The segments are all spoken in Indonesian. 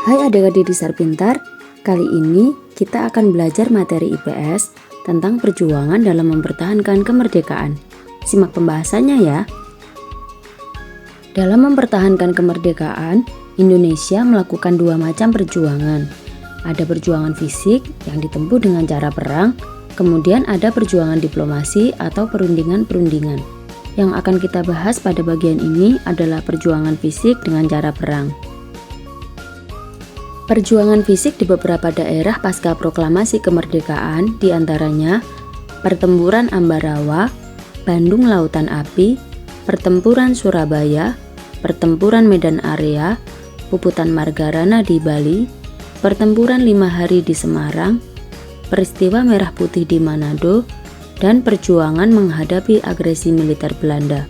Hai adik-adik Disar Pintar, kali ini kita akan belajar materi IPS tentang perjuangan dalam mempertahankan kemerdekaan. Simak pembahasannya ya. Dalam mempertahankan kemerdekaan, Indonesia melakukan dua macam perjuangan. Ada perjuangan fisik yang ditempuh dengan cara perang, kemudian ada perjuangan diplomasi atau perundingan-perundingan. Yang akan kita bahas pada bagian ini adalah perjuangan fisik dengan cara perang. Perjuangan fisik di beberapa daerah pasca proklamasi kemerdekaan diantaranya Pertempuran Ambarawa, Bandung Lautan Api, Pertempuran Surabaya, Pertempuran Medan Area, Puputan Margarana di Bali, Pertempuran 5 Hari di Semarang, Peristiwa Merah Putih di Manado, dan perjuangan menghadapi agresi militer Belanda.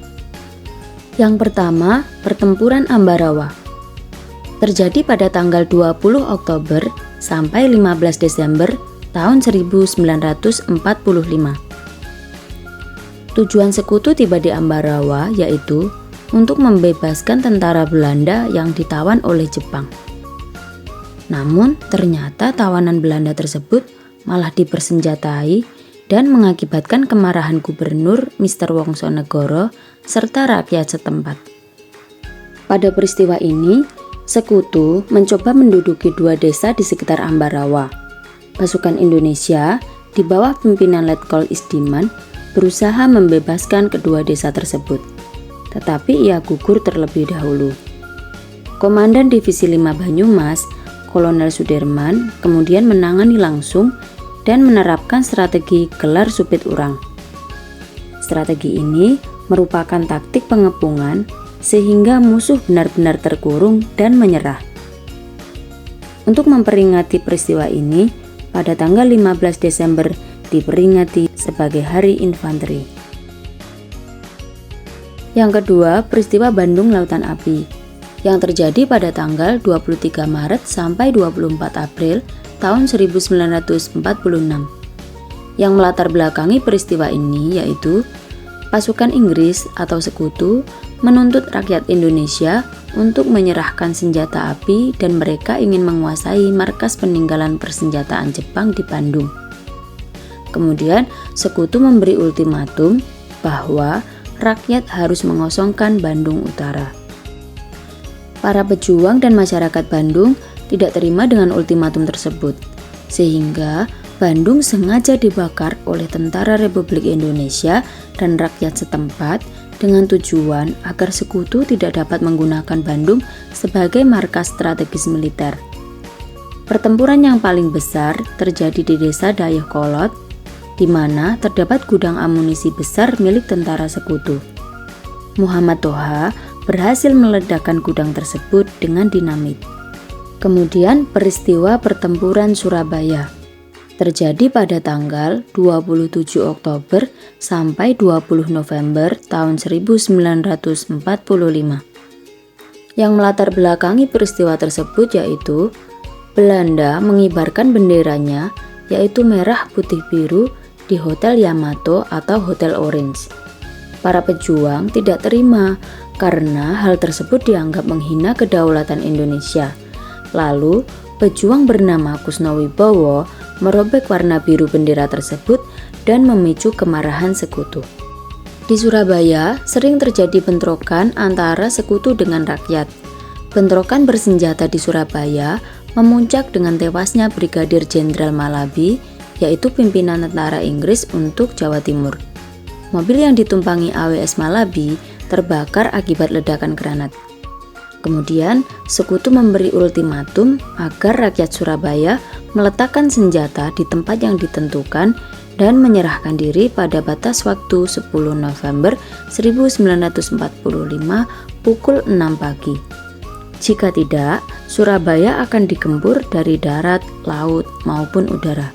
Yang pertama, Pertempuran Ambarawa. Terjadi pada tanggal 20 Oktober sampai 15 Desember tahun 1945. Tujuan sekutu tiba di Ambarawa yaitu untuk membebaskan tentara Belanda yang ditawan oleh Jepang. Namun, ternyata tawanan Belanda tersebut malah dipersenjatai dan mengakibatkan kemarahan Gubernur Mr. Wongsonegoro serta rakyat setempat. Pada peristiwa ini, Sekutu mencoba menduduki dua desa di sekitar Ambarawa. Pasukan Indonesia di bawah pimpinan Letkol Isdiman berusaha membebaskan kedua desa tersebut, tetapi ia gugur terlebih dahulu. Komandan Divisi 5 Banyumas, Kolonel Sudirman, kemudian menangani langsung dan menerapkan strategi gelar supit urang. Strategi ini merupakan taktik pengepungan sehingga musuh benar-benar terkurung dan menyerah. Untuk memperingati peristiwa ini, pada tanggal 15 Desember diperingati sebagai Hari Infanteri. Yang kedua, peristiwa Bandung Lautan Api yang terjadi pada tanggal 23 Maret sampai 24 April tahun 1946. Yang melatar belakangi peristiwa ini yaitu pasukan Inggris atau Sekutu menuntut rakyat Indonesia untuk menyerahkan senjata api dan mereka ingin menguasai markas peninggalan persenjataan Jepang di Bandung. Kemudian Sekutu memberi ultimatum bahwa rakyat harus mengosongkan Bandung Utara. Para pejuang dan masyarakat Bandung tidak terima dengan ultimatum tersebut, sehingga Bandung sengaja dibakar oleh tentara Republik Indonesia dan rakyat setempat dengan tujuan agar Sekutu tidak dapat menggunakan Bandung sebagai markas strategis militer. Pertempuran yang paling besar terjadi di desa Dayakolot, di mana terdapat gudang amunisi besar milik tentara Sekutu. Muhammad Toha berhasil meledakkan gudang tersebut dengan dinamit. Kemudian peristiwa Pertempuran Surabaya terjadi pada tanggal 27 Oktober sampai 20 November tahun 1945. Yang melatar belakangi peristiwa tersebut yaitu Belanda mengibarkan benderanya yaitu merah putih biru di Hotel Yamato atau Hotel Orange. Para pejuang tidak terima karena hal tersebut dianggap menghina kedaulatan Indonesia. Lalu, pejuang bernama Kusnowibowo merobek warna biru bendera tersebut dan memicu kemarahan Sekutu. Di Surabaya sering terjadi bentrokan antara Sekutu dengan rakyat. Bentrokan bersenjata di Surabaya memuncak dengan tewasnya Brigadir Jenderal Malabi, yaitu pimpinan tentara Inggris untuk Jawa Timur. Mobil yang ditumpangi AWS Malabi terbakar akibat ledakan granat. Kemudian, Sekutu memberi ultimatum agar rakyat Surabaya meletakkan senjata di tempat yang ditentukan dan menyerahkan diri pada batas waktu 10 November 1945 pukul 6 pagi. Jika tidak, Surabaya akan digempur dari darat, laut, maupun udara.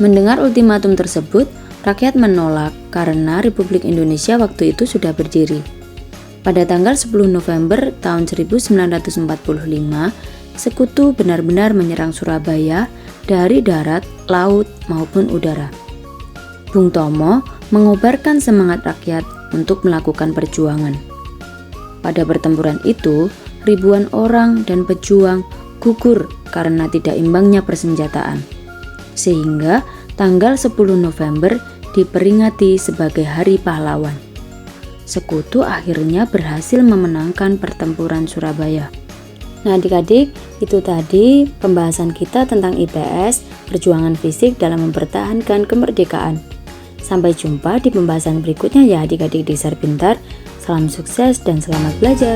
Mendengar ultimatum tersebut, rakyat menolak karena Republik Indonesia waktu itu sudah berdiri. Pada tanggal 10 November tahun 1945, Sekutu benar-benar menyerang Surabaya dari darat, laut, maupun udara. Bung Tomo mengobarkan semangat rakyat untuk melakukan perjuangan. Pada pertempuran itu, ribuan orang dan pejuang gugur karena tidak imbangnya persenjataan. Sehingga tanggal 10 November diperingati sebagai Hari Pahlawan. Sekutu akhirnya berhasil memenangkan pertempuran Surabaya. Nah adik-adik, itu tadi pembahasan kita tentang IPS, perjuangan fisik dalam mempertahankan kemerdekaan. Sampai jumpa di pembahasan berikutnya ya adik-adik di Share Pintar. Salam sukses dan selamat belajar.